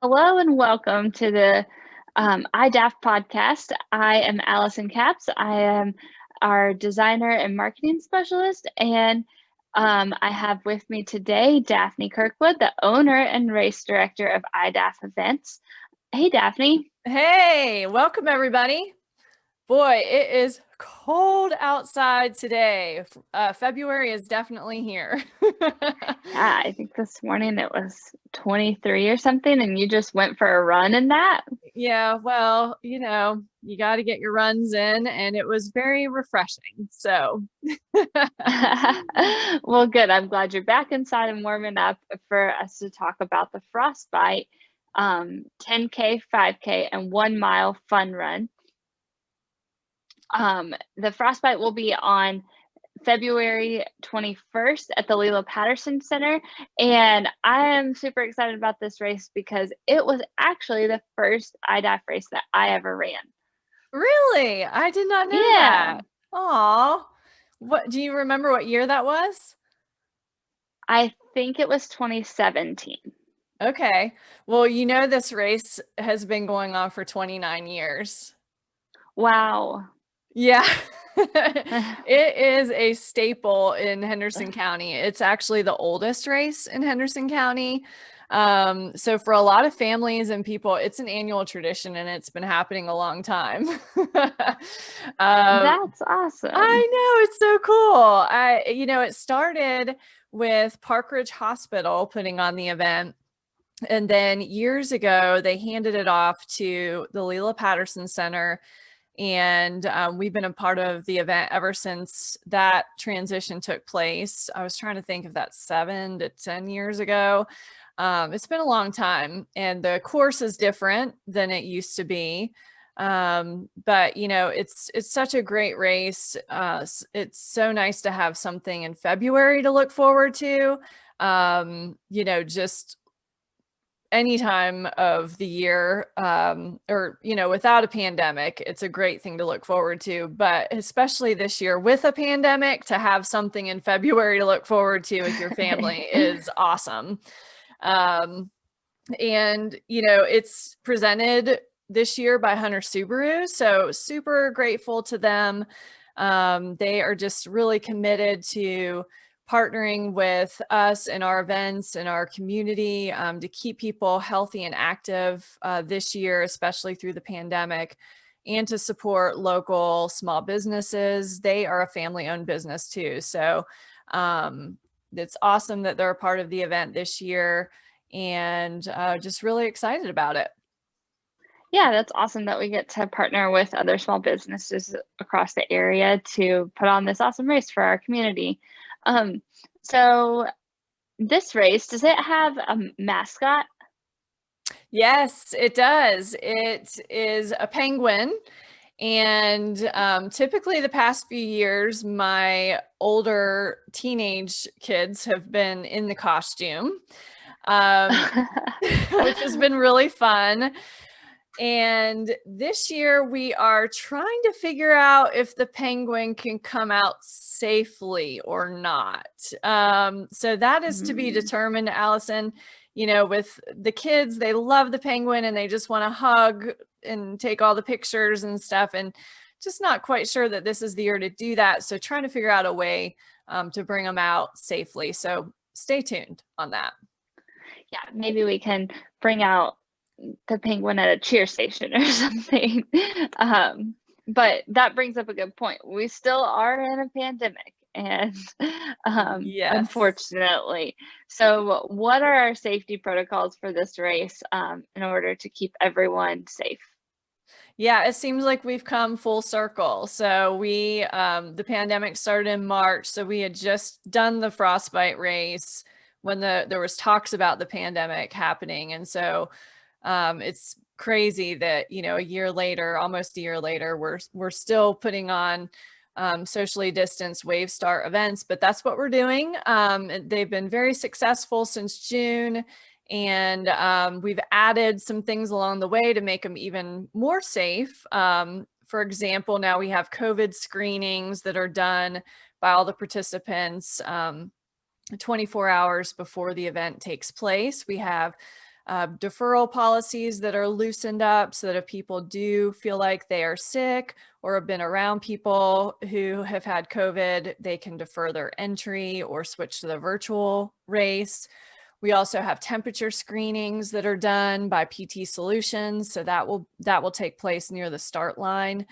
Hello and welcome to the iDaph podcast. I am Allison Capps. I am our designer and marketing specialist, and I have with me today Daphne Kirkwood, the owner and race director of iDaph events. Hey, Daphne. Hey, welcome everybody. Boy, it is cold outside today. February is definitely here. Yeah, I think this morning it was 23 or something, and you just went for a run in that. Yeah, well, you got to get your runs in, and it was very refreshing. So, Well, good. I'm glad you're back inside and warming up for us to talk about the Frostbite 10K, 5K, and 1 mile fun run. The Frostbite will be on February 21st at the Lelia Patterson Center. And I am super excited about this race because it was actually the first iDaph race that I ever ran. really, I did not know Yeah, that. Aw, what do you remember what year that was? I think it was 2017. Okay. Well, this race has been going on for 29 years. Wow. Yeah. It is a staple in Henderson County. It's actually the oldest race in Henderson County. So for a lot of families and people, it's an annual tradition and it's been happening a long time. That's awesome. I know, it's so cool. It started with Park Ridge Hospital putting on the event. And then years ago, they handed it off to the Lelia Patterson Center, and we've been a part of the event ever since that transition took place. I was trying to think if that's 7 to 10 years ago. It's been a long time, and the course is different than it used to be. But it's such a great race. It's so nice to have something in February to look forward to. Just any time of the year, or without a pandemic, it's a great thing to look forward to, but especially this year with a pandemic, to have something in February to look forward to with your family is awesome. And it's presented this year by Hunter Subaru, so super grateful to them. They are just really committed to partnering with us and our events and our community, to keep people healthy and active this year, especially through the pandemic, and to support local small businesses. They are a family-owned business too. So it's awesome that they're a part of the event this year, and just really excited about it. Yeah, that's awesome that we get to partner with other small businesses across the area to put on this awesome race for our community. Um, so this race, does it have a mascot? Yes, it does. It is a penguin. And typically the past few years, my older teenage kids have been in the costume, which has been really fun. And this year we are trying to figure out if the penguin can come out safely or not. So that is to be determined, Allison. With the kids, they love the penguin and they just want to hug and take all the pictures and stuff, and just not quite sure that this is the year to do that. So trying to figure out a way to bring them out safely. So stay tuned on that. Yeah, maybe we can bring out the penguin at a cheer station or something. But that brings up a good point. We still are in a pandemic, and Yes. unfortunately. So, what are our safety protocols for this race in order to keep everyone safe? Yeah, it seems like we've come full circle. So the pandemic started in March, so we had just done the Frostbite race when there was talks about the pandemic happening. And so it's crazy that, a year later, almost a year later, we're still putting on socially distanced wave start events, but that's what we're doing. They've been very successful since June. And we've added some things along the way to make them even more safe. For example, now we have COVID screenings that are done by all the participants 24 hours before the event takes place. We have deferral policies that are loosened up so that if people do feel like they are sick or have been around people who have had COVID, they can defer their entry or switch to the virtual race. We also have temperature screenings that are done by PT Solutions. So that will take place near the start line.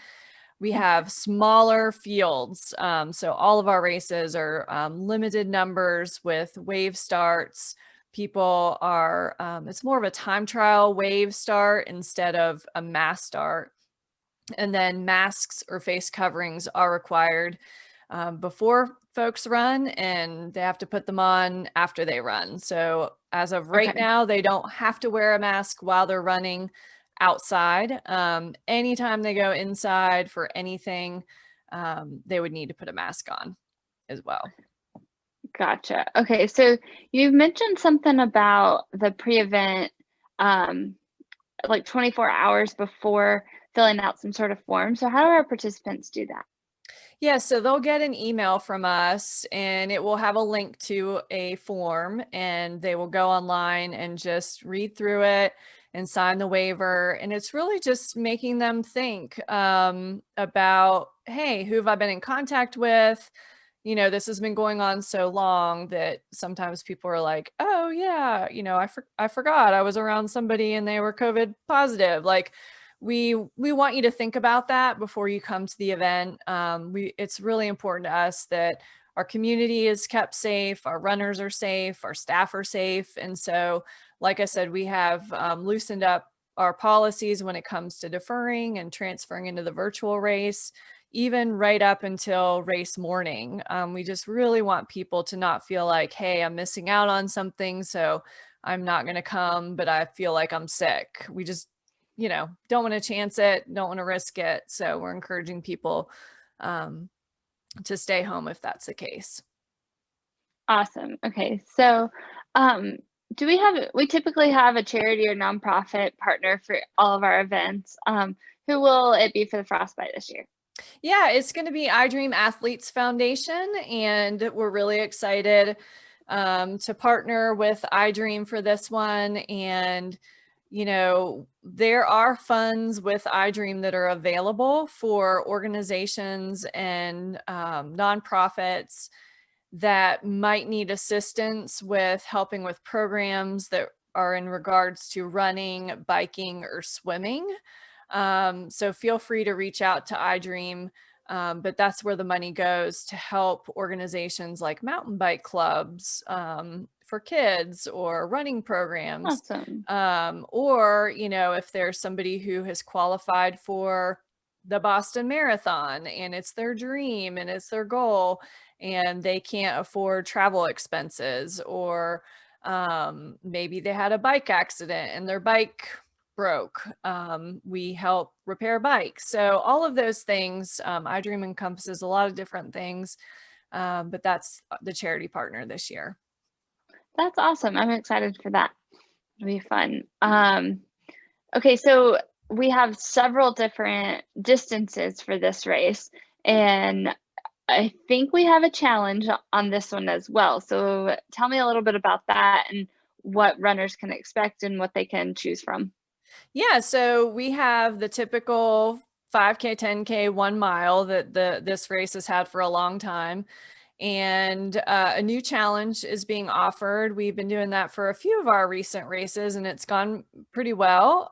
We have smaller fields. So all of our races are limited numbers with wave starts. People are, it's more of a time trial wave start instead of a mass start. And then masks or face coverings are required before folks run, and they have to put them on after they run. So as of right now, they don't have to wear a mask while they're running outside. Anytime they go inside for anything, they would need to put a mask on as well. Gotcha. Okay, so you've mentioned something about the pre-event, like 24 hours before filling out some sort of form. So how do our participants do that? Yeah, so they'll get an email from us and it will have a link to a form, and they will go online and just read through it and sign the waiver. And it's really just making them think about, hey, who have I been in contact with? You know, this has been going on so long that sometimes people are like, oh yeah, you know, I forgot I was around somebody and they were COVID positive. Like, we want you to think about that before you come to the event. It's really important to us that our community is kept safe, our runners are safe, our staff are safe. And so, like I said, we have loosened up our policies when it comes to deferring and transferring into the virtual race, even right up until race morning. We just really want people to not feel like, hey, I'm missing out on something, so I'm not going to come, but I feel like I'm sick. We just, you know, don't want to chance it, don't want to risk it. So we're encouraging people to stay home if that's the case. Awesome. Okay, so we typically have a charity or nonprofit partner for all of our events. Who will it be for the Frostbite this year? Yeah, it's going to be iDream Athletes Foundation, and we're really excited to partner with iDream for this one. And you know, there are funds with iDream that are available for organizations and nonprofits that might need assistance with helping with programs that are in regards to running, biking, or swimming. So feel free to reach out to iDream, but that's where the money goes to help organizations like mountain bike clubs for kids or running programs. Awesome. Or, you know, if there's somebody who has qualified for the Boston Marathon and it's their dream and it's their goal and they can't afford travel expenses, or maybe they had a bike accident and their bike broke, we help repair bikes. So all of those things, iDream encompasses a lot of different things, but that's the charity partner this year. That's awesome. I'm excited for that. It'll be fun. Okay, so we have several different distances for this race, and I think we have a challenge on this one as well. So tell me a little bit about that and what runners can expect and what they can choose from. Yeah, so we have the typical 5K, 10K, 1 mile that this race has had for a long time. And a new challenge is being offered. We've been doing that for a few of our recent races and it's gone pretty well.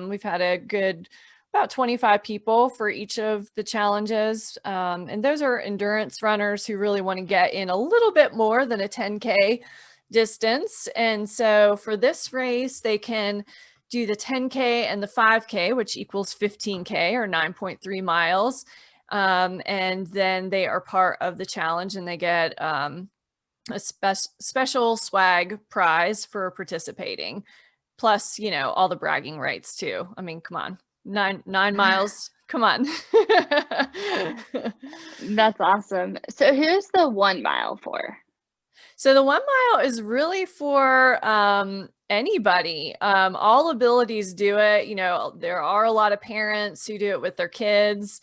We've had a good about 25 people for each of the challenges. And those are endurance runners who really want to get in a little bit more than a 10K distance. And so for this race, they can do the 10K and the 5K, which equals 15K or 9.3 miles. And then they are part of the challenge and they get a special swag prize for participating. Plus, you know, all the bragging rights too. I mean, come on, nine miles. Come on. That's awesome. So who's the 1 mile for? So the 1 mile is really for anybody. All abilities do it. You know, there are a lot of parents who do it with their kids.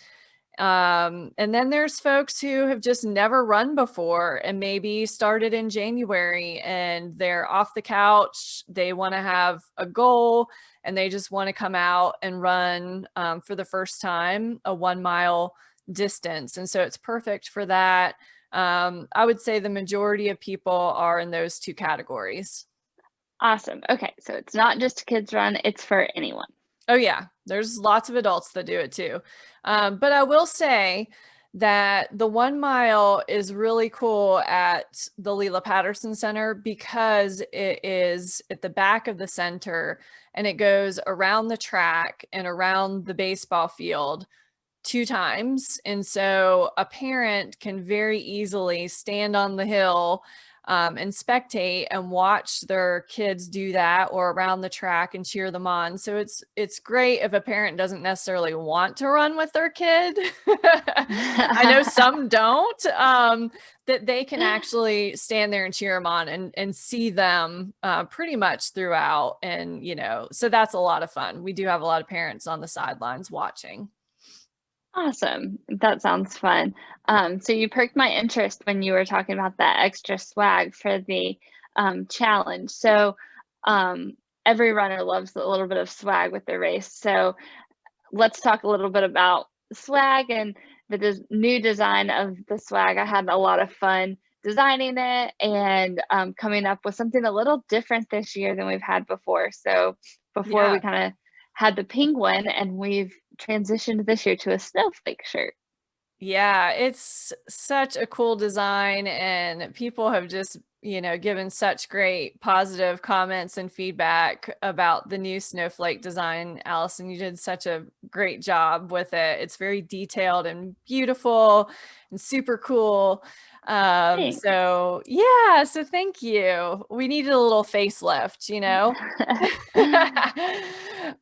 And then there's folks who have just never run before and maybe started in January and they're off the couch. They want to have a goal and they just want to come out and run for the first time a 1 mile distance. And so it's perfect for that. I would say the majority of people are in those two categories. Awesome. Okay, so it's not just a kids run, it's for anyone. Oh yeah, there's lots of adults that do it too. But I will say that the 1 mile is really cool at the Lelia Patterson Center because it is at the back of the center and it goes around the track and around the baseball field 2 times. And so a parent can very easily stand on the hill and spectate and watch their kids do that or around the track and cheer them on. So it's great if a parent doesn't necessarily want to run with their kid. I know some don't, that they can actually stand there and cheer them on and see them pretty much throughout. And, so that's a lot of fun. We do have a lot of parents on the sidelines watching. Awesome. That sounds fun. So you perked my interest when you were talking about that extra swag for the challenge. So every runner loves a little bit of swag with their race. So let's talk a little bit about swag and the new design of the swag. I had a lot of fun designing it and coming up with something a little different this year than we've had before. So before we kind of had the penguin and we've transitioned this year to a snowflake shirt. Yeah, it's such a cool design and people have just, given such great positive comments and feedback about the new snowflake design. Allison, you did such a great job with it. It's very detailed and beautiful and super cool. So thank you. We needed a little facelift,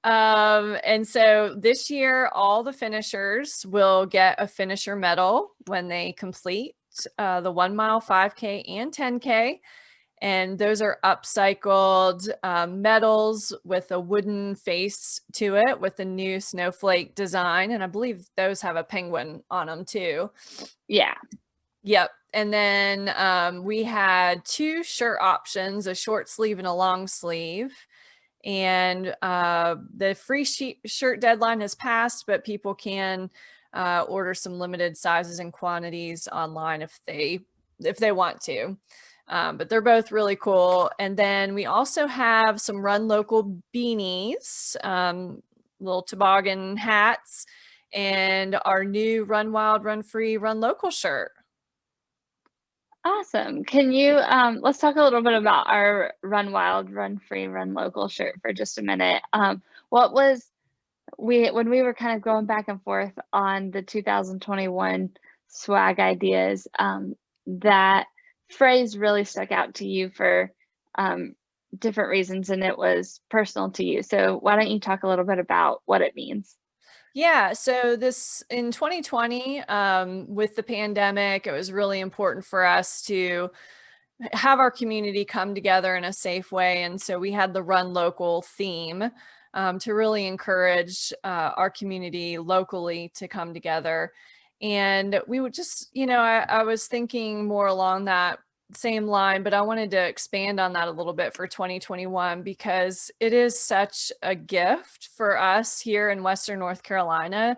And so this year, all the finishers will get a finisher medal when they complete the 1 mile, 5K, and 10K. And those are upcycled medals with a wooden face to it with the new snowflake design. And I believe those have a penguin on them too. Yeah. Yep. And then we had 2 shirt options, a short sleeve and a long sleeve. And the free shirt deadline has passed, but people can order some limited sizes and quantities online if they want to. But they're both really cool. And then we also have some Run Local beanies, little toboggan hats, and our new Run Wild, Run Free, Run Local shirt. Awesome. Can you let's talk a little bit about our Run Wild, Run Free, Run Local shirt for just a minute. What was when we were kind of going back and forth on the 2021 swag ideas, that phrase really stuck out to you for different reasons and it was personal to you. So why don't you talk a little bit about what it means? Yeah, so this in 2020, with the pandemic, it was really important for us to have our community come together in a safe way. And so we had the Run Local theme to really encourage our community locally to come together. And we would just, I was thinking more along that same line, but I wanted to expand on that a little bit for 2021 because it is such a gift for us here in Western North Carolina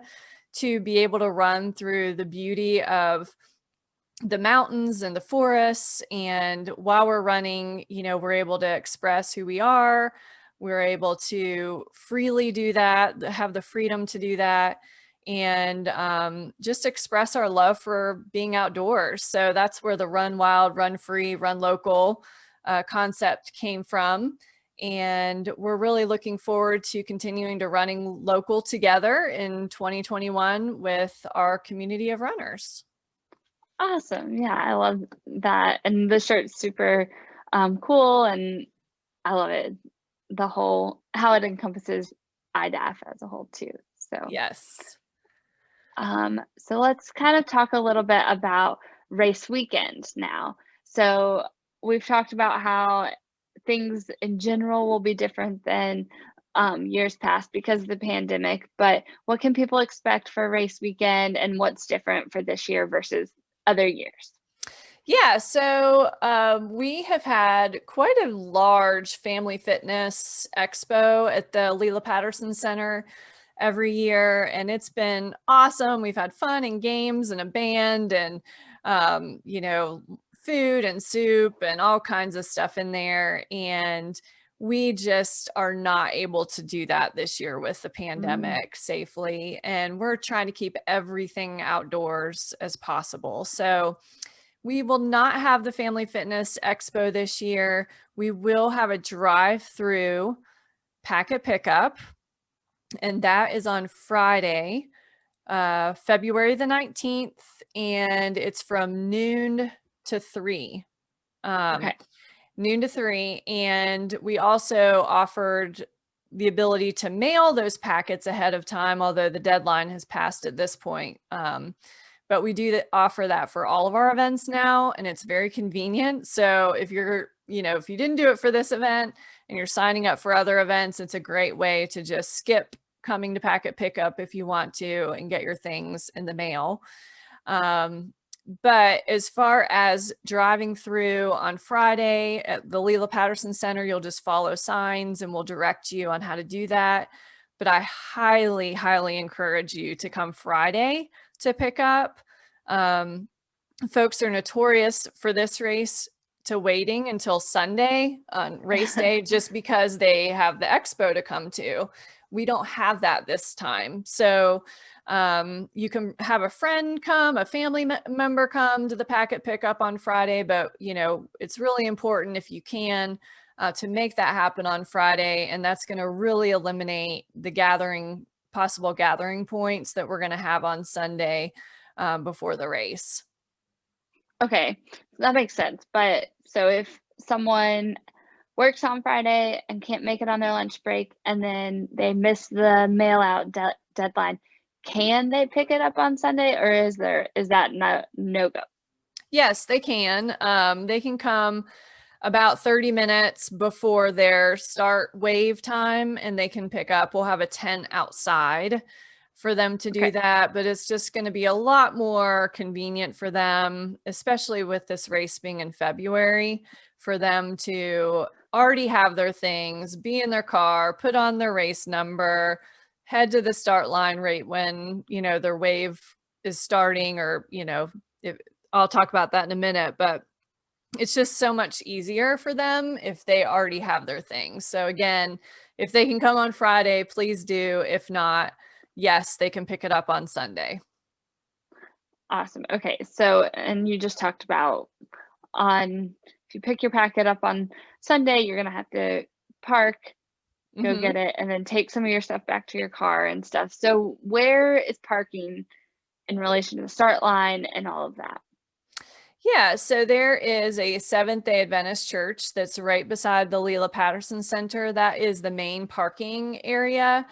to be able to run through the beauty of the mountains and the forests. And while we're running, we're able to express who we are. We're able to freely do that, have the freedom to do that, and just express our love for being outdoors. So that's where the Run Wild, Run Free, Run Local concept came from. And we're really looking forward to continuing to running local together in 2021 with our community of runners. Awesome. Yeah, I love that. And the shirt's super cool and I love it. The whole, how it encompasses iDaph as a whole too. So yes. So let's kind of talk a little bit about race weekend now. So we've talked about how things in general will be different than years past because of the pandemic, but what can people expect for race weekend and what's different for this year versus other years? Yeah, so we have had quite a large family fitness expo at the Lelia Patterson Center every year, and it's been awesome. We've had fun and games and a band and, food and soup and all kinds of stuff in there. And we just are not able to do that this year with the pandemic safely. And we're trying to keep everything outdoors as possible. So we will not have the Family Fitness Expo this year. We will have a drive-through packet pickup, and that is on Friday, February the 19th, and it's from noon to 3. Okay. Noon to 3, and we also offered the ability to mail those packets ahead of time, although the deadline has passed at this point. But we do offer that for all of our events now, and it's very convenient. So if you're, if you didn't do it for this event and you're signing up for other events, it's a great way to just skip coming to packet pickup if you want to and get your things in the mail. But as far as driving through on Friday at the Lelia Patterson Center, you'll just follow signs and we'll direct you on how to do that. But I highly, highly encourage you to come Friday to pick up. Folks are notorious for this race to waiting until Sunday on race day just because they have the expo to come to. We don't have that this time. So you can have a friend come, a family member come to the packet pickup on Friday, but it's really important if you can to make that happen on Friday, and that's going to really eliminate the possible gathering points that we're going to have on Sunday before the race. Okay, that makes sense. But so if someone works on Friday and can't make it on their lunch break and then they miss the mail out deadline, can they pick it up on Sunday, or is that no go? Yes, they can. They can come about 30 minutes before their start wave time and they can pick up. We'll have a tent outside for them to do that, but it's just going to be a lot more convenient for them, especially with this race being in February, for them to already have their things, be in their car, put on their race number, head to the start line right when, their wave is starting, or, I'll talk about that in a minute, but it's just so much easier for them if they already have their things. So again, if they can come on Friday, please do. If not, yes, they can pick it up on Sunday. Awesome. Okay. So, and you just talked about if you pick your packet up on Sunday, you're going to have to park, go get it, and then take some of your stuff back to your car and stuff. So where is parking in relation to the start line and all of that? Yeah, so there is a Seventh-day Adventist church that's right beside the Lelia Patterson Center. That is the main parking area.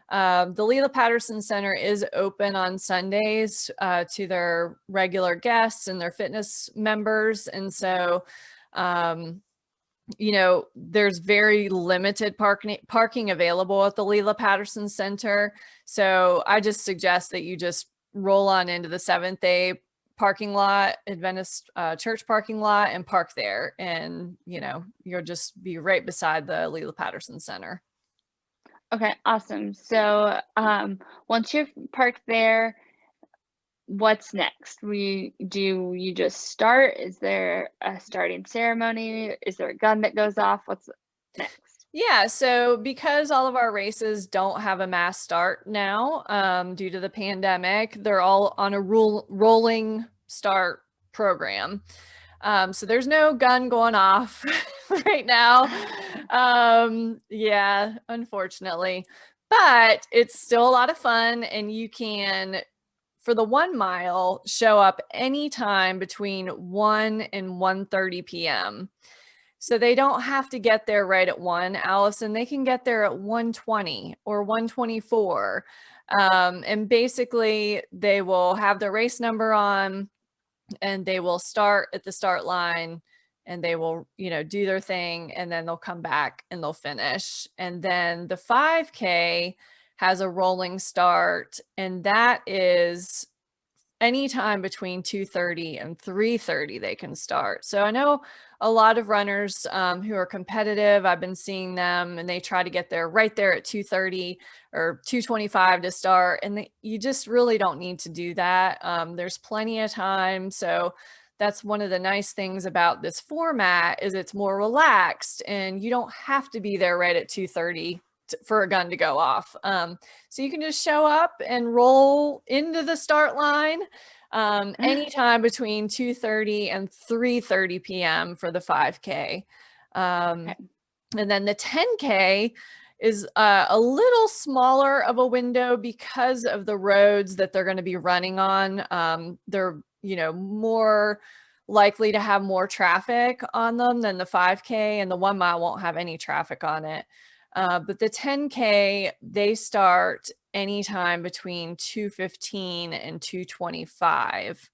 The Lelia Patterson Center is open on Sundays to their regular guests and their fitness members. And so, there's very limited parking available at the Lelia Patterson Center. So I just suggest that you just roll on into the Seventh-day parking lot, Adventist church parking lot, and park there. And, you'll just be right beside the Lelia Patterson Center. Okay, awesome. So once you've parked there, what's next? Do you just start? Is there a starting ceremony? Is there a gun that goes off? What's next? Yeah, so because all of our races don't have a mass start now due to the pandemic, they're all on a rolling start program. So there's no gun going off right now. Yeah, unfortunately, but it's still a lot of fun, and you can, for the 1 mile, show up anytime between 1 and 1:30 p.m. So they don't have to get there right at 1, Allison. They can get there at 1:20 or 1:24. And basically they will have their race number on and they will start at the start line and they will, do their thing, and then they'll come back and they'll finish. And then the 5K has a rolling start, and that is anytime between 2:30 and 3:30 they can start. So I know a lot of runners who are competitive, I've been seeing them, and they try to get there right there at 2:30 or 2:25 to start. And you just really don't need to do that. There's plenty of time. So that's one of the nice things about this format is it's more relaxed, and you don't have to be there right at 2:30 for a gun to go off. So you can just show up and roll into the start line anytime between 2:30 and 3:30 p.m. for the 5K. Okay. And then the 10K is a little smaller of a window because of the roads that they're going to be running on. They're, more likely to have more traffic on them than the 5K, and the 1 mile won't have any traffic on it. But the 10K, they start anytime between 2:15 and 2:25.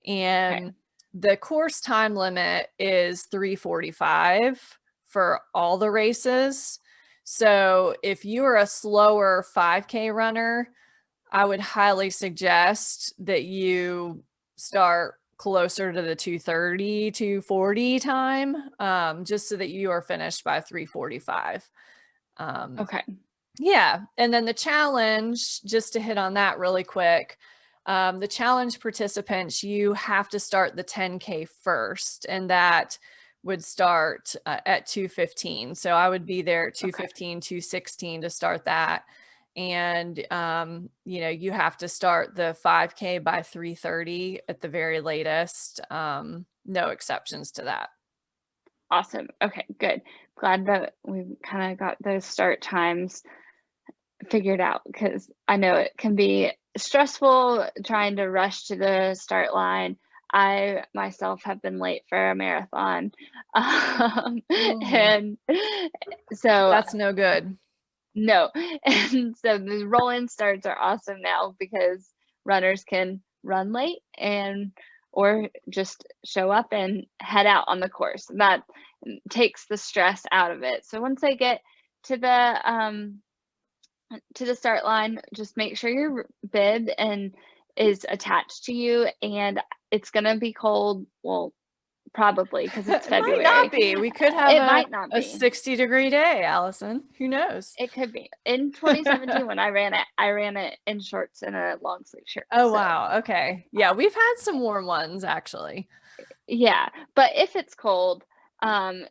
And the course time limit is 3:45 for all the races. So if you're a slower 5K runner, I would highly suggest that you start closer to the 2:30, 2:40 time, just so that you are finished by 3:45. Okay. Yeah. And then the challenge, just to hit on that really quick, the challenge participants, you have to start the 10K first, and that would start at 2:15. So I would be there at 2:15, 2:16 to start that. And, you have to start the 5K by 3:30 at the very latest. No exceptions to that. Awesome. Okay, good. Glad that we kind of got those start times figured out, because I know it can be stressful trying to rush to the start line. I myself have been late for a marathon. And so That's no good. no. And so the roll-in starts are awesome now because runners can run late or just show up and head out on the course. That takes the stress out of it. So once I get to the start line, just make sure your bib is attached to you, and it's gonna be cold. Well, probably because it's February. It might not be. We could have might not a be. 60-degree day, Allison. Who knows? It could be. In 2017 when I ran it in shorts and a long sleeve shirt. Oh, wow. Okay. Yeah, we've had some warm ones actually. Yeah, but if it's cold,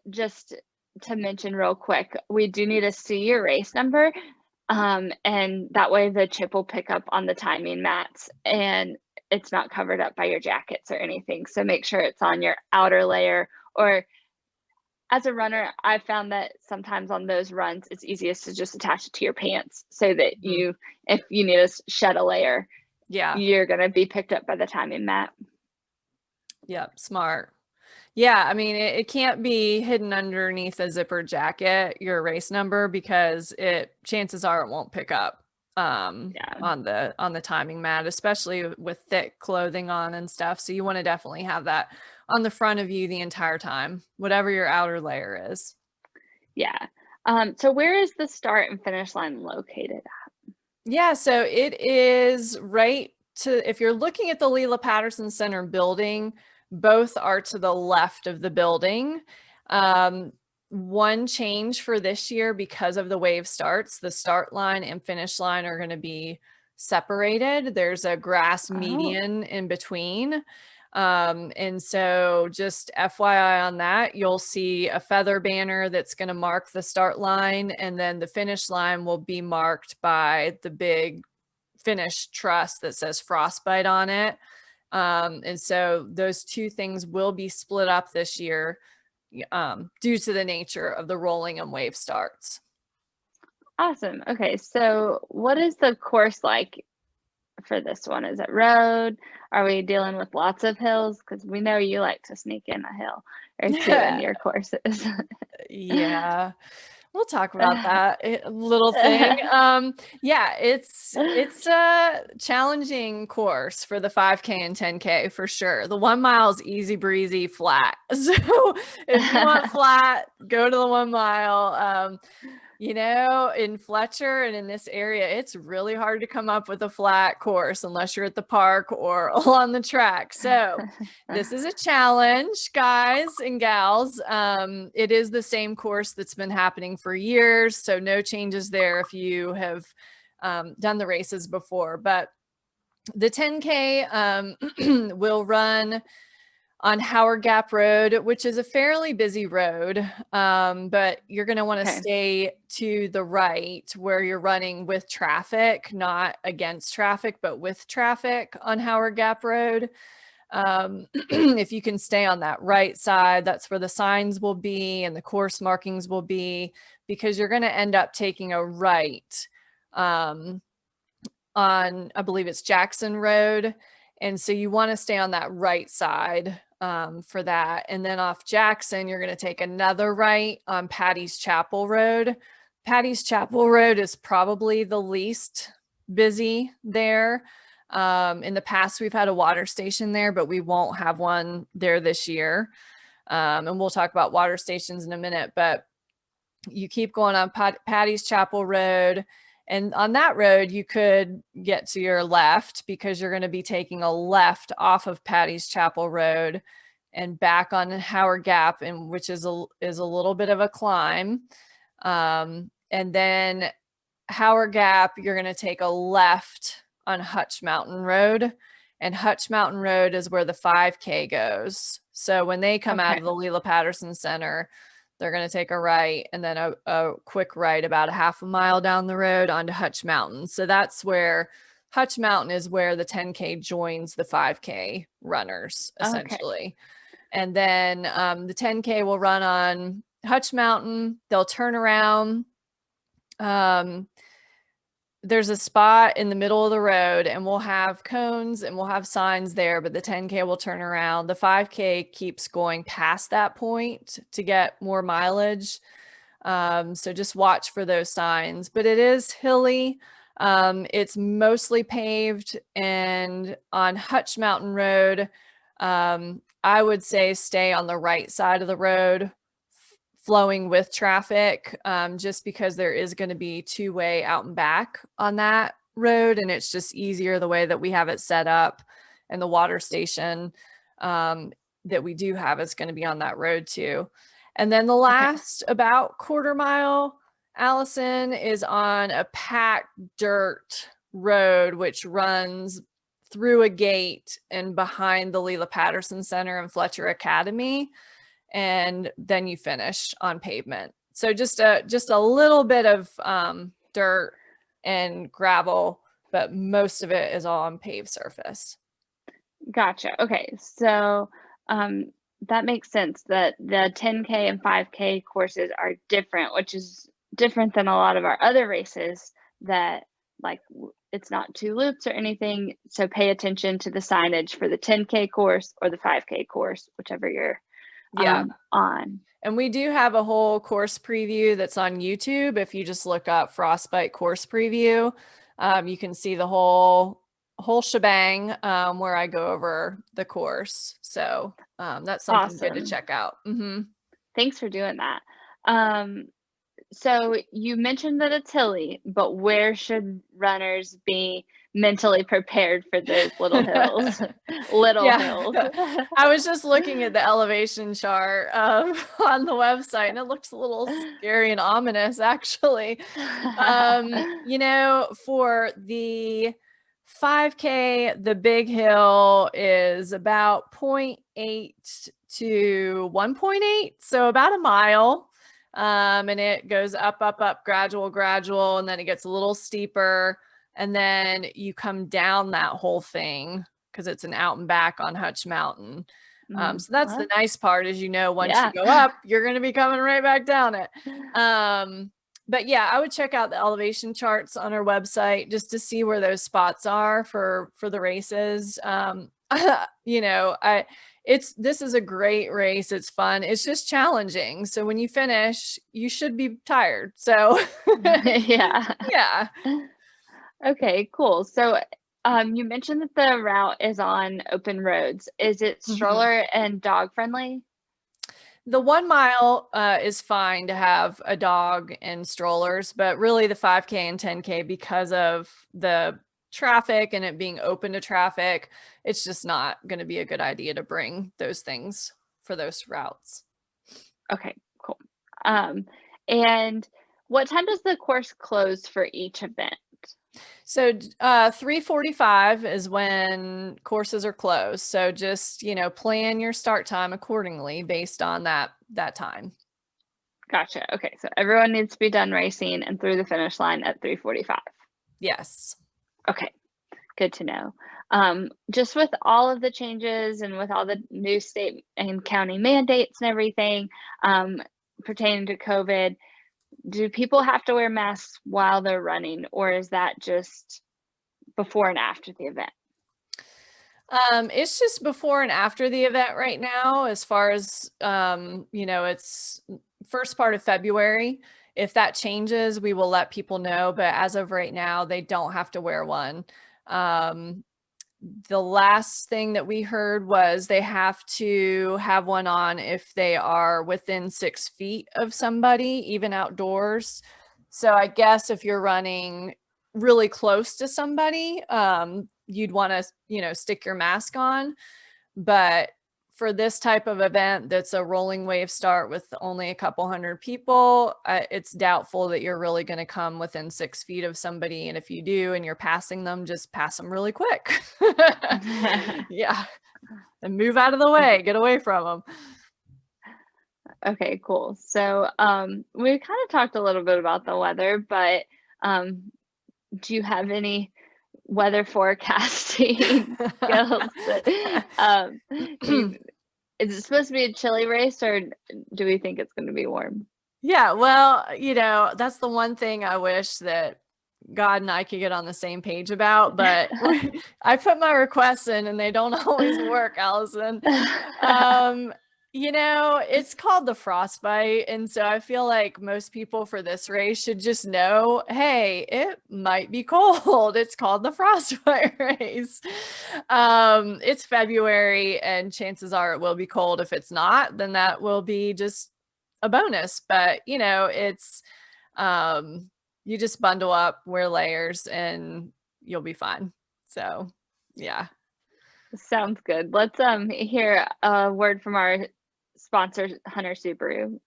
just to mention real quick, we do need to see your race number, and that way the chip will pick up on the timing mats, and it's not covered up by your jackets or anything. So make sure it's on your outer layer, or as a runner, I found that sometimes on those runs, it's easiest to just attach it to your pants so that if you need to shed a layer, you're going to be picked up by the timing mat. Yep, smart. Yeah, I mean, it can't be hidden underneath a zipper jacket, your race number, because chances are it won't pick up on the timing mat, especially with thick clothing on and stuff. So you want to definitely have that on the front of you the entire time, whatever your outer layer is. Yeah. So where is the start and finish line located at? Yeah, so it is if you're looking at the Lelia Patterson Center building, both are to the left of the building. One change for this year, because of the wave starts, the start line and finish line are going to be separated. There's a grass median in between. And so just FYI on that, you'll see a feather banner that's going to mark the start line, and then the finish line will be marked by the big finish truss that says Frostbite on it. And so those two things will be split up this year due to the nature of the rolling and wave starts. Awesome. Okay, so what is the course like for this one? Is it road? Are we dealing with lots of hills? Because we know you like to sneak in a hill or two in your courses. Yeah. We'll talk about that little thing. Yeah, it's a challenging course for the 5K and 10K for sure. The 1 mile is easy breezy flat. So if you want flat, go to the 1 mile. You know, in Fletcher and in this area, it's really hard to come up with a flat course unless you're at the park or along the track. So this is a challenge, guys and gals. It is the same course that's been happening for years, so no changes there if you have done the races before. But the 10K will run on Howard Gap Road, which is a fairly busy road, but you're going to want to stay to the right where you're running with traffic, not against traffic, but with traffic on Howard Gap Road. If you can stay on that right side, that's where the signs will be and the course markings will be, because you're going to end up taking a right on, I believe it's Jackson Road. And so you want to stay on that right side for that. And then off Jackson, you're going to take another right on Patty's Chapel Road. Patty's Chapel Road is probably the least busy there. In the past, we've had a water station there, but we won't have one there this year. And we'll talk about water stations in a minute, but you keep going on Patty's Chapel Road. And on that road, you could get to your left because you're going to be taking a left off of Patty's Chapel Road and back on Howard Gap, and which is a little bit of a climb. And then Howard Gap, you're going to take a left on Hutch Mountain Road, and Hutch Mountain Road is where the 5K goes. So when they come out of the Lelia Patterson Center, they're going to take a right and then a quick right about a half a mile down the road onto Hutch Mountain. So that's where Hutch Mountain is where the 10K joins the 5K runners, essentially. And then the 10K will run on Hutch Mountain. They'll turn around. There's a spot in the middle of the road and we'll have cones and we'll have signs there, but the 10K will turn around. The 5K keeps going past that point to get more mileage. So just watch for those signs, but it is hilly. It's mostly paved, and on Hutch Mountain Road, I would say stay on the right side of the road, flowing with traffic, just because there is going to be two-way out and back on that road, and it's just easier the way that we have it set up, and the water station that we do have is going to be on that road too. And then the last about quarter mile, Allison, is on a packed dirt road which runs through a gate and behind the Lelia Patterson Center and Fletcher Academy, and then you finish on pavement. So just a little bit of dirt and gravel, but most of it is all on paved surface. Gotcha. Okay, so that makes sense that the 10K and 5K courses are different, which is different than a lot of our other races that, like, it's not two loops or anything. So pay attention to the signage for the 10K course or the 5K course, whichever you're on. And we do have a whole course preview that's on YouTube. If you just look up Frostbite course preview, you can see the whole shebang where I go over the course. So that's something good to check out. Thanks for doing that. So you mentioned that it's hilly, but where should runners be mentally prepared for those little hills? Hills. I was just looking at the elevation chart on the website, and it looks a little scary and ominous, actually. You know, for the 5K, the big hill is about 0.8 to 1.8, so about a mile. And it goes up, gradual, and then it gets a little steeper, and then you come down that whole thing because it's an out and back on Hutch Mountain. So that's the nice part, is, you know, once you go up, you're going to be coming right back down it. But yeah, I would check out the elevation charts on our website just to see where those spots are for the races. You know, this is a great race. It's fun. It's just challenging. So when you finish, you should be tired. So Yeah. yeah. Okay, cool. So you mentioned that the route is on open roads. Is it Mhm. stroller and dog friendly? The 1 mile is fine to have a dog and strollers, but really the 5K and 10K, because of the traffic and it being open to traffic, it's just not going to be a good idea to bring those things for those routes. Okay, cool. Um, and what time does the course close for each event? So 3:45 is when courses are closed. So just, plan your start time accordingly based on that time. Gotcha. Okay, so everyone needs to be done racing and through the finish line at 3:45. Yes. Okay, good to know. Just with all of the changes and with all the new state and county mandates and everything pertaining to COVID, do people have to wear masks while they're running, or is that just before and after the event? It's just before and after the event right now, as far as, it's first part of February. If that changes, we will let people know. But as of right now, they don't have to wear one. Um, the last thing that we heard was they have to have one on if they are within 6 feet of somebody, even outdoors. So I guess if you're running really close to somebody, you'd want to, stick your mask on. But for this type of event that's a rolling wave start with only a couple hundred people, it's doubtful that you're really going to come within 6 feet of somebody. And if you do and you're passing them, just pass them really quick. Yeah. And move out of the way, get away from them. Okay, cool. So we kind of talked a little bit about the weather, but um, do you have any weather forecasting skills? Is it supposed to be a chilly race, or do we think it's going to be warm? Yeah, well, that's the one thing I wish that God and I could get on the same page about, but I put my requests in and they don't always work, Allison. It's called the Frostbite. And so I feel like most people for this race should just know, hey, it might be cold. It's called the Frostbite race. It's February and chances are it will be cold. If it's not, then that will be just a bonus. But, you just bundle up, wear layers, and you'll be fine. So, yeah. Sounds good. Let's hear a word from our sponsor, Hunter Subaru.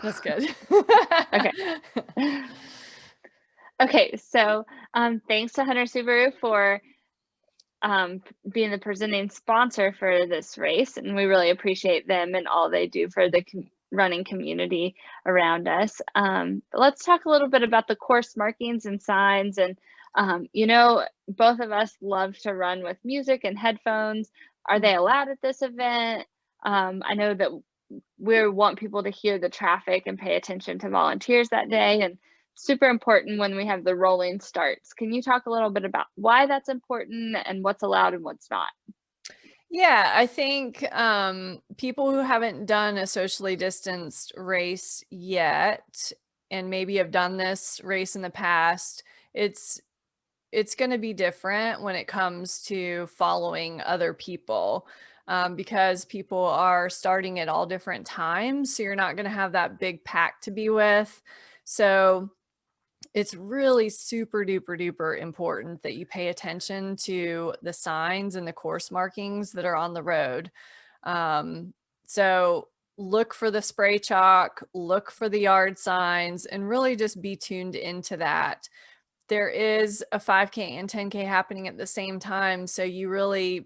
That's good. Okay. Okay, so thanks to Hunter Subaru for being the presenting sponsor for this race, and we really appreciate them and all they do for the running community around us. Let's talk a little bit about the course markings and signs. And both of us love to run with music and headphones. Are they allowed at this event? I know that we want people to hear the traffic and pay attention to volunteers that day, and super important when we have the rolling starts. Can you talk a little bit about why that's important and what's allowed and what's not? Yeah, I think people who haven't done a socially distanced race yet, and maybe have done this race in the past, it's going to be different when it comes to following other people, because people are starting at all different times. So you're not going to have that big pack to be with. So it's really super duper duper important that you pay attention to the signs and the course markings that are on the road. So look for the spray chalk, look for the yard signs, and really just be tuned into that. There is a 5K and 10K happening at the same time. So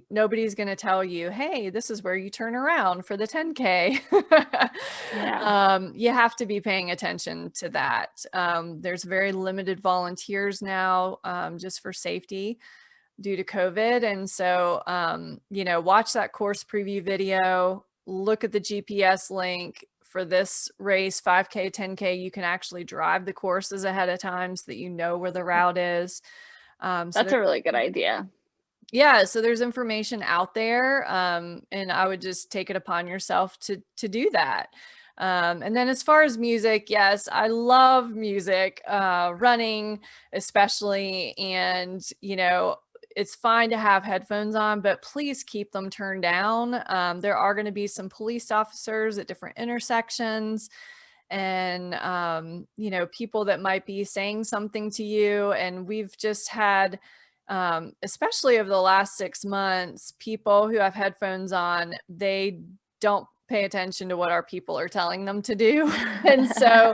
nobody's going to tell you, hey, this is where you turn around for the 10K. Yeah. You have to be paying attention to that. There's very limited volunteers now, just for safety due to COVID. And so, watch that course preview video, look at the GPS link, for this race, 5K, 10K, you can actually drive the courses ahead of time so that you know where the route is. That's a really good idea. Yeah, so there's information out there, and I would just take it upon yourself to do that. And then as far as music, yes, I love music, running especially, and it's fine to have headphones on, but please keep them turned down. There are going to be some police officers at different intersections, and people that might be saying something to you, and we've just had especially over the last 6 months, people who have headphones on, they don't pay attention to what our people are telling them to do. And so,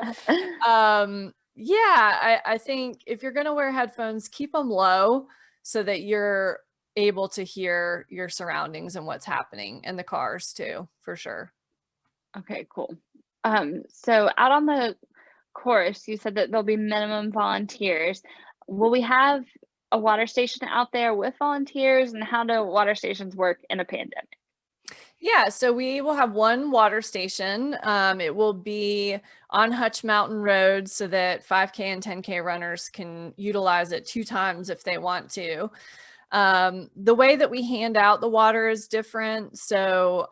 I think if you're going to wear headphones, keep them low so that you're able to hear your surroundings and what's happening in the cars too, for sure. Okay, cool. So out on the course, you said that there'll be minimum volunteers. Will we have a water station out there with volunteers, and how do water stations work in a pandemic? Yeah, so we will have one water station. It will be on Hutch Mountain Road so that 5K and 10K runners can utilize it 2 times if they want to. The way that we hand out the water is different. So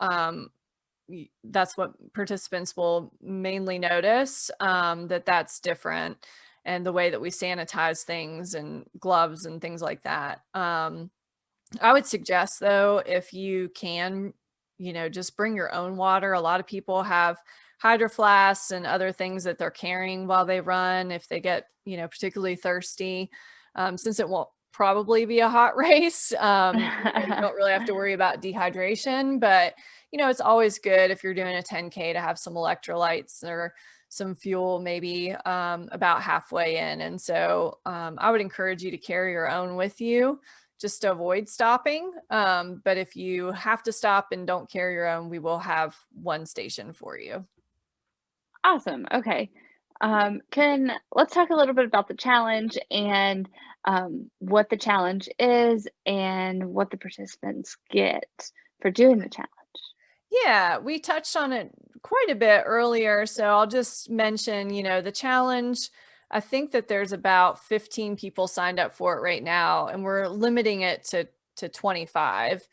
that's what participants will mainly notice, that's different, and the way that we sanitize things and gloves and things like that. I would suggest though, if you can, just bring your own water. A lot of people have hydro flasks and other things that they're carrying while they run if they get, particularly thirsty. Since it won't probably be a hot race, you don't really have to worry about dehydration, but it's always good if you're doing a 10K to have some electrolytes or some fuel maybe about halfway in. And so I would encourage you to carry your own with you just to avoid stopping. But if you have to stop and don't carry your own, we will have one station for you. Awesome. Okay. Let's talk a little bit about the challenge and what the challenge is and what the participants get for doing the challenge. Yeah, we touched on it quite a bit earlier, so I'll just mention, the challenge. I think that there's about 15 people signed up for it right now, and we're limiting it to 25.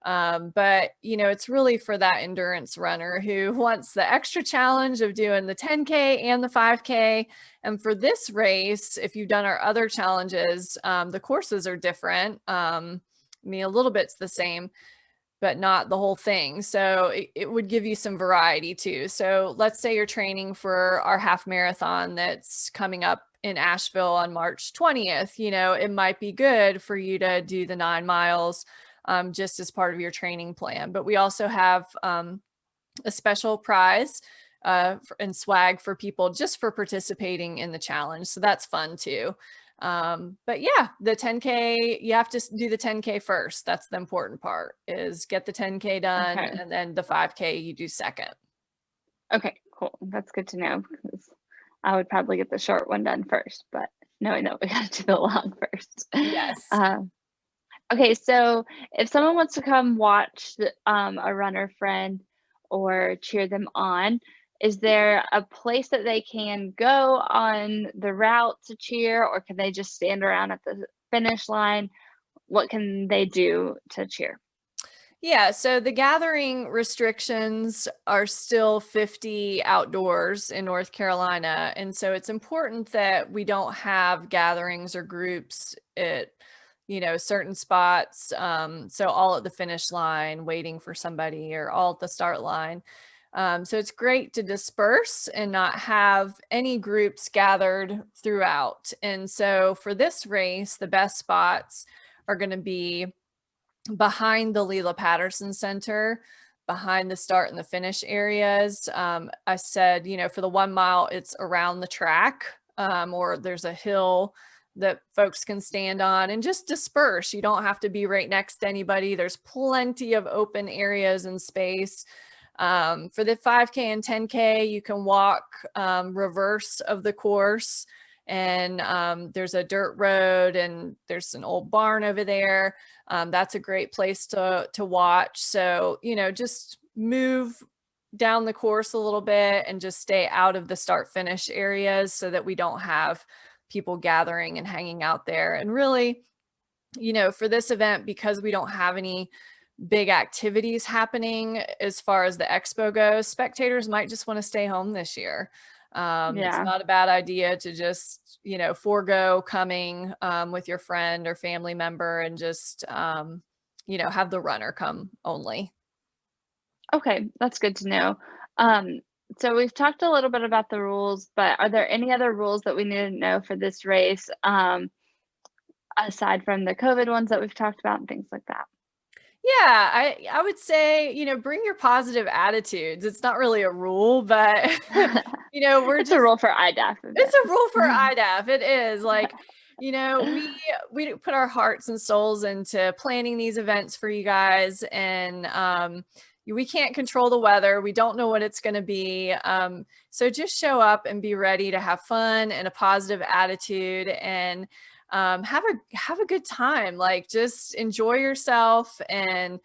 But it's really for that endurance runner who wants the extra challenge of doing the 10K and the 5K. And for this race, if you've done our other challenges, the courses are different. A little bit's the same, but not the whole thing. So it would give you some variety too. So let's say you're training for our half marathon that's coming up in Asheville on March 20th. It might be good for you to do the 9 miles just as part of your training plan. But we also have a special prize and swag for people just for participating in the challenge. So that's fun too. But yeah, the 10K, you have to do the 10K first. That's the important part, is get the 10K done, Okay. and then the 5K you do second. Okay, cool. That's good to know, because I would probably get the short one done first, but knowing that we got to do the long first. Yes. Okay, so if someone wants to come watch a runner friend or cheer them on, is there a place that they can go on the route to cheer, or can they just stand around at the finish line? What can they do to cheer? Yeah, so the gathering restrictions are still 50 outdoors in North Carolina. And so it's important that we don't have gatherings or groups at, certain spots. So all at the finish line waiting for somebody, or all at the start line. So it's great to disperse and not have any groups gathered throughout. And so for this race, the best spots are going to be behind the Lelia Patterson Center, behind the start and the finish areas. I said, for the 1 mile, it's around the track, or there's a hill that folks can stand on and just disperse. You don't have to be right next to anybody. There's plenty of open areas and space. For the 5K and 10K, you can walk reverse of the course, and there's a dirt road, and there's an old barn over there. That's a great place to watch. So, just move down the course a little bit and just stay out of the start finish areas so that we don't have people gathering and hanging out there. And really, for this event, because we don't have any big activities happening as far as the expo goes, spectators might just want to stay home this year. It's not a bad idea to just, forego coming with your friend or family member and just, have the runner come only. Okay, that's good to know. So we've talked a little bit about the rules, but are there any other rules that we need to know for this race, aside from the COVID ones that we've talked about and things like that? Yeah, I would say, bring your positive attitudes. It's not really a rule, but It's a rule for iDaph. It's a rule for iDaph. It is like, we put our hearts and souls into planning these events for you guys, and we can't control the weather. We don't know what it's going to be. So just show up and be ready to have fun and a positive attitude, and have a good time. Like, just enjoy yourself. And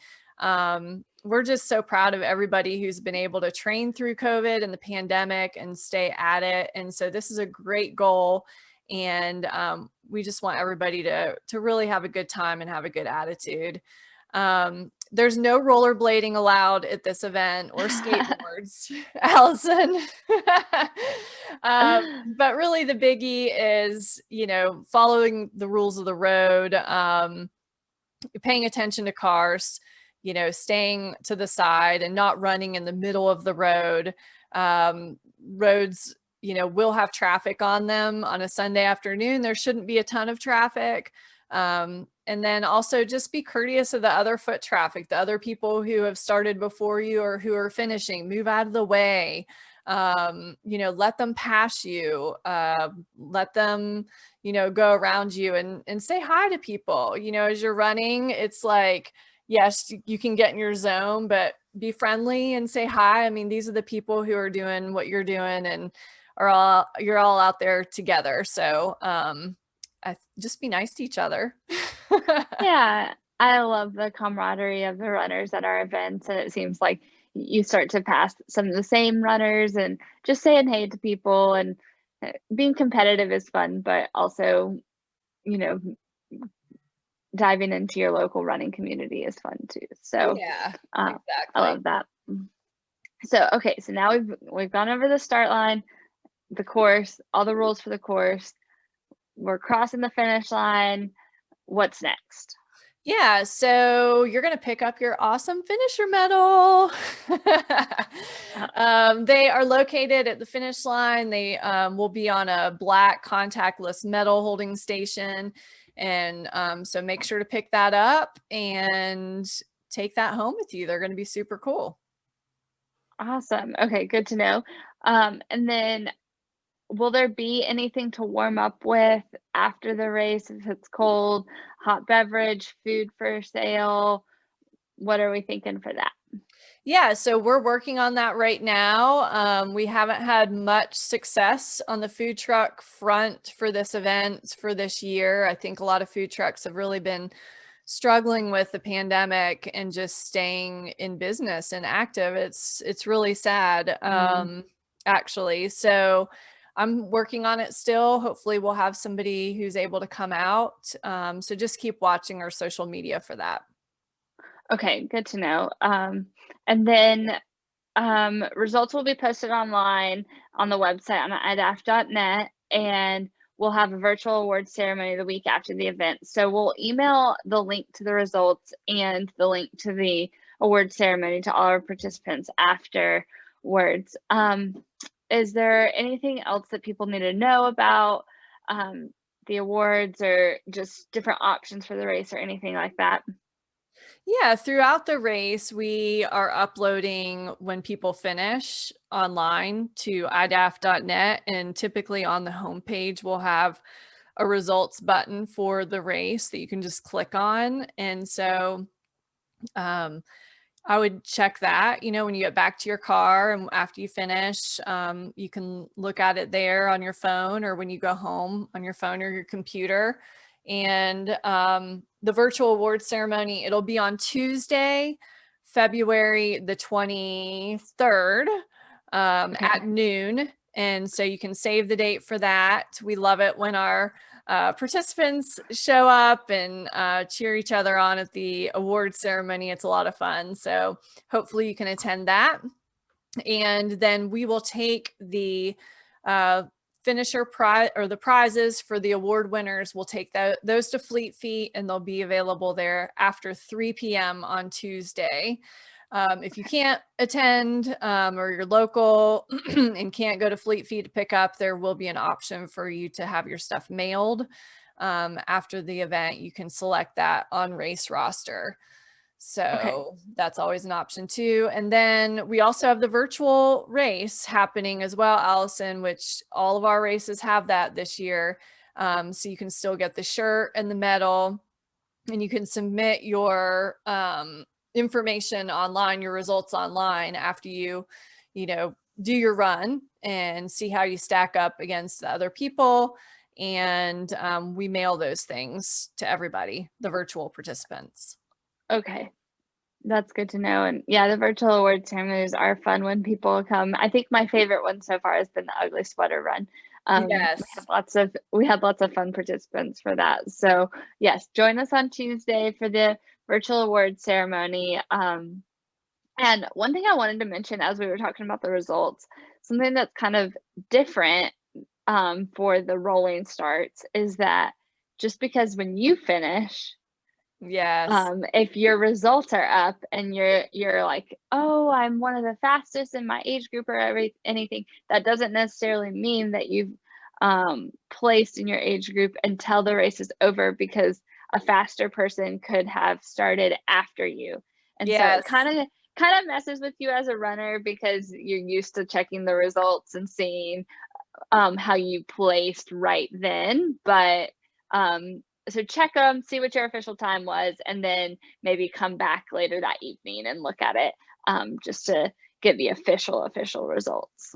we're just so proud of everybody who's been able to train through COVID and the pandemic and stay at it. And so this is a great goal. And we just want everybody to really have a good time and have a good attitude. There's no rollerblading allowed at this event or skateboards, Allison. But really the biggie is, following the rules of the road, paying attention to cars, staying to the side and not running in the middle of the road. Roads, will have traffic on them on a Sunday afternoon. There shouldn't be a ton of traffic. And then also just be courteous of the other foot traffic, the other people who have started before you or who are finishing. Move out of the way. Let them pass you. Let them, go around you and say hi to people. As you're running, it's like, yes, you can get in your zone, but be friendly and say hi. I mean, these are the people who are doing what you're doing and you're all out there together. So, just be nice to each other. Yeah, I love the camaraderie of the runners at our events, and it seems like you start to pass some of the same runners and just saying hey to people, and being competitive is fun, but also, diving into your local running community is fun too. So Yeah, exactly. I exactly. love that. So, okay, so now we've gone over the start line, the course, all the rules for the course. We're crossing the finish line. What's next? Yeah, so you're going to pick up your awesome finisher medal. They are located at the finish line. They will be on a black contactless medal holding station. And so make sure to pick that up and take that home with you. They're going to be super cool. Awesome. Okay, good to know. And then will there be anything to warm up with after the race if it's cold? Hot beverage, food for sale? What are we thinking for that? Yeah, so we're working on that right now. We haven't had much success on the food truck front for this event for this year. I think a lot of food trucks have really been struggling with the pandemic and just staying in business and active. It's really sad, actually. So I'm working on it still. Hopefully we'll have somebody who's able to come out. So just keep watching our social media for that. Okay, good to know. And then results will be posted online on the website on iDaph.net, and we'll have a virtual awards ceremony the week after the event. So we'll email the link to the results and the link to the award ceremony to all our participants afterwards. Is there anything else that people need to know about the awards, or just different options for the race or anything like that? Yeah, throughout the race, we are uploading when people finish online to iDaph.net, and typically on the homepage, we'll have a results button for the race that you can just click on. And so I would check that, when you get back to your car and after you finish, you can look at it there on your phone, or when you go home on your phone or your computer. And the virtual award ceremony, it'll be on Tuesday February the 23rd at noon. And so you can save the date for that. We love it when our participants show up and cheer each other on at the award ceremony. It's a lot of fun. So hopefully you can attend that. And then we will take the finisher prize, or the prizes for the award winners. We'll take those to Fleet Feet, and they'll be available there after 3 p.m. on Tuesday. If you can't attend or you're local and can't go to Fleet Feet to pick up, there will be an option for you to have your stuff mailed after the event. You can select that on Race Roster. So that's always an option too. And then we also have the virtual race happening as well, Allison, which all of our races have that this year. So you can still get the shirt and the medal, and you can submit your information online, your results online after you do your run and see how you stack up against the other people. And we mail those things to everybody, the virtual participants. Okay, that's good to know. And yeah, the virtual award ceremonies are fun when people come. I think my favorite one so far has been the ugly sweater run. Yes, we had lots of fun participants for that. So yes, join us on Tuesday for the virtual award ceremony. And one thing I wanted to mention as we were talking about the results, something that's kind of different for the rolling starts is that just because when you finish, yes, if your results are up and you're like, oh, I'm one of the fastest in my age group or anything, that doesn't necessarily mean that you've placed in your age group until the race is over, because a faster person could have started after you. And so it kind of messes with you as a runner, because you're used to checking the results and seeing how you placed right then. But so check them, see what your official time was, and then maybe come back later that evening and look at it just to get the official results.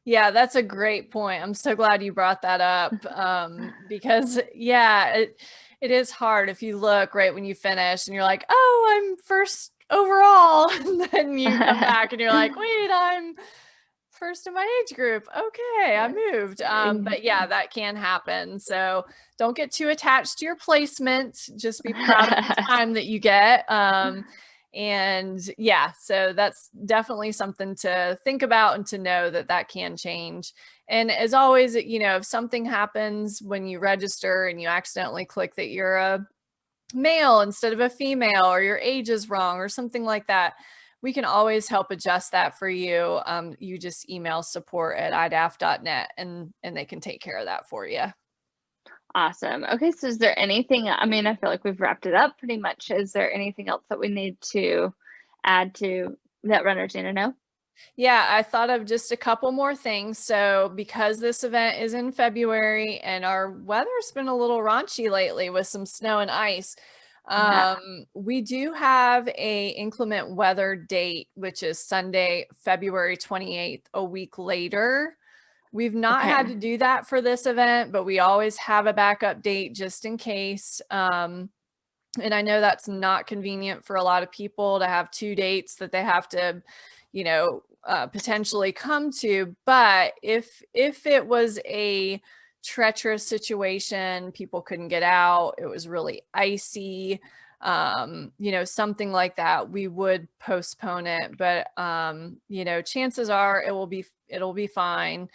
Yeah, that's a great point. I'm so glad you brought that up because it is hard if you look right when you finish and you're like, oh, I'm first overall. And then you come back and you're like, wait, I'm first in my age group. Okay, I moved. But yeah, that can happen. So don't get too attached to your placement. Just be proud of the time that you get. And yeah, so that's definitely something to think about and to know that can change. And as always, if something happens when you register and you accidentally click that you're a male instead of a female, or your age is wrong or something like that, we can always help adjust that for you. You just email support@iDaph.net and they can take care of that for you. Awesome. Okay, so is there anything, I feel like we've wrapped it up pretty much. Is there anything else that we need to add to that runners need to know? Yeah, I thought of just a couple more things. So because this event is in February and our weather's been a little raunchy lately with some snow and ice, we do have a inclement weather date, which is Sunday, February 28th, a week later. We've not had to do that for this event, but we always have a backup date just in case. And I know that's not convenient for a lot of people to have two dates that they have to, potentially come to. But if it was a treacherous situation, people couldn't get out, it was really icy, something like that, we would postpone it. But chances are it'll be fine.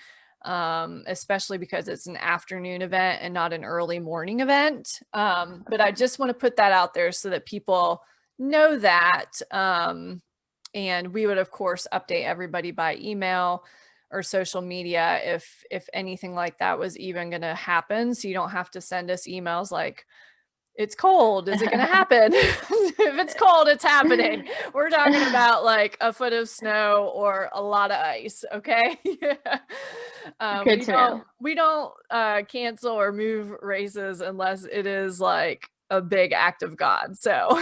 Especially because it's an afternoon event and not an early morning event. But I just want to put that out there so that people know that. And we would, of course, update everybody by email or social media if anything like that was even going to happen. So you don't have to send us emails like, it's cold, is it going to happen? If it's cold, it's happening. We're talking about like a foot of snow or a lot of ice. Okay. We don't cancel or move races unless it is like a big act of God. So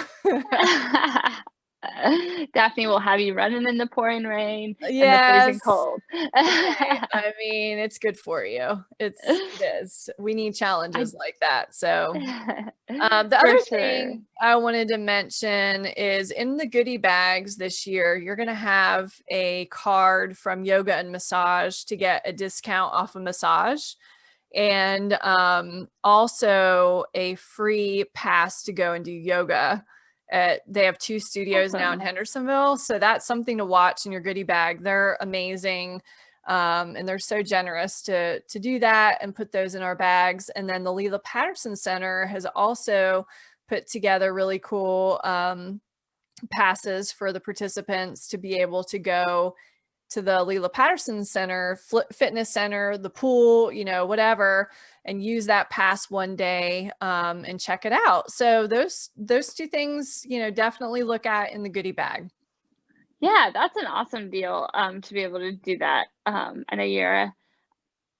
Daphne will have you running in the pouring rain and the freezing Yes. cold. Right. I mean, it's good for you. It is. We need challenges like that. So the For other sure. thing I wanted to mention is in the goodie bags this year, you're going to have a card from Yoga and Massage to get a discount off a massage, and also a free pass to go and do yoga. They have 2 studios now in Hendersonville, so that's something to watch in your goodie bag. They're amazing. And they're so generous to do that and put those in our bags. And then the Lelia Patterson Center has also put together really cool passes for the participants to be able to go to the Lelia Patterson Center, fitness center, the pool, you know, whatever, and use that pass one day and check it out. So those 2 things, you know, definitely look at in the goodie bag. Yeah, that's an awesome deal to be able to do that. I know you're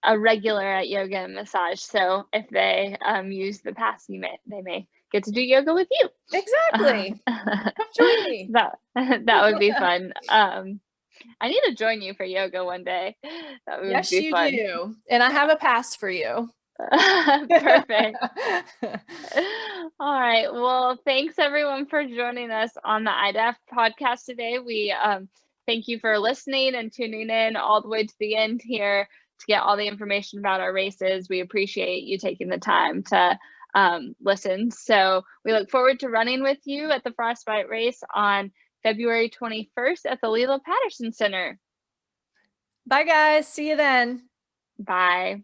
a regular at yoga and massage, so if they use the pass, they may get to do yoga with you. Exactly. Come join me. That would be fun. I need to join you for yoga one day. That would Yes, be you fun. do. And I have a pass for you. Perfect. All right. Well, thanks everyone for joining us on the iDaph podcast today. We thank you for listening and tuning in all the way to the end here to get all the information about our races. We appreciate you taking the time to listen. So we look forward to running with you at the Frostbite race on February 21st at the Lelia Patterson Center. Bye, guys. See you then. Bye.